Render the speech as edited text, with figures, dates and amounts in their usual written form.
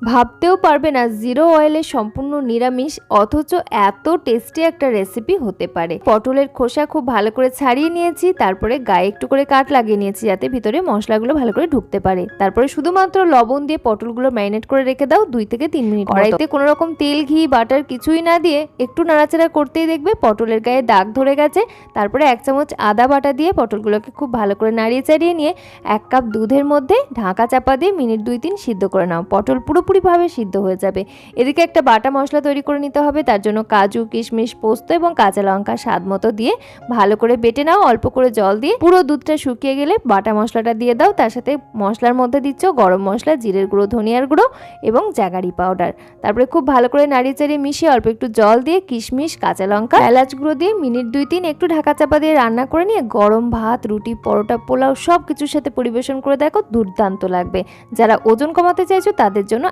ভাবতেও পারবে না জিরো অয়েলে সম্পূর্ণ নিরামিষ অথচ এত টেস্টি একটা রেসিপি হতে পারে। পটলের খোসা খুব ভালো করে ছাড়িয়ে নিয়েছি, তারপরে গায়ে একটু করে কাট লাগিয়ে নিয়েছি যাতে ভিতরে মশলাগুলো ভালো করে ঢুকতে পারে। তারপরে শুধুমাত্র লবণ দিয়ে পটলগুলো ম্যারিনেট করে রেখে দাও 2 থেকে 3 মিনিট। কড়াইতে কোনো রকম তেল ঘি বাটার কিছুই না দিয়ে একটু নাড়াচাড়া করতেই দেখবে পটলের গায়ে দাগ ধরে গেছে। তারপরে 1 চামচ আদা বাটা দিয়ে পটলগুলোকে খুব ভালো করে নাড়িয়ে চাড়িয়ে নিয়ে 1 কাপ দুধের মধ্যে ঢাকা চাপা দিয়ে মিনিট 2-3 সিদ্ধ করে নাও। পটল পুরোপুরিভাবে সিদ্ধ হয়ে যাবে। এদিকে একটা বাটা মশলা তৈরি করে নিতে হবে। তার জন্য কাজু, কিশমিশ, পোস্ত এবং কাঁচা লঙ্কা স্বাদ মতো দিয়ে ভালো করে বেটে নাও। অল্প করে জল দিয়ে পুরো দুধটা শুকিয়ে গেলে বাটা মশলাটা দিয়ে দাও। তার সাথে মশলার মধ্যে দিচ্ছ গরম মশলা, জিরের গুঁড়ো, ধনিয়ার গুঁড়ো এবং জাগারি পাউডার। তারপরে খুব ভালো করে নাড়িয়ে চাড়িয়ে মিশিয়ে অল্প একটু জল দিয়ে কিশমিশ, কাঁচা লঙ্কা, এলাচ গুঁড়ো দিয়ে মিনিট 2-3 একটু ঢাকা চাপা দিয়ে রান্না করে নিয়ে গরম ভাত, রুটি, পরোটা, পোলাও সব কিছুর সাথে পরিবেশন করে দেখো, দুর্দান্ত লাগবে। যারা ওজন কমাতে চাইছো তাদের জন্য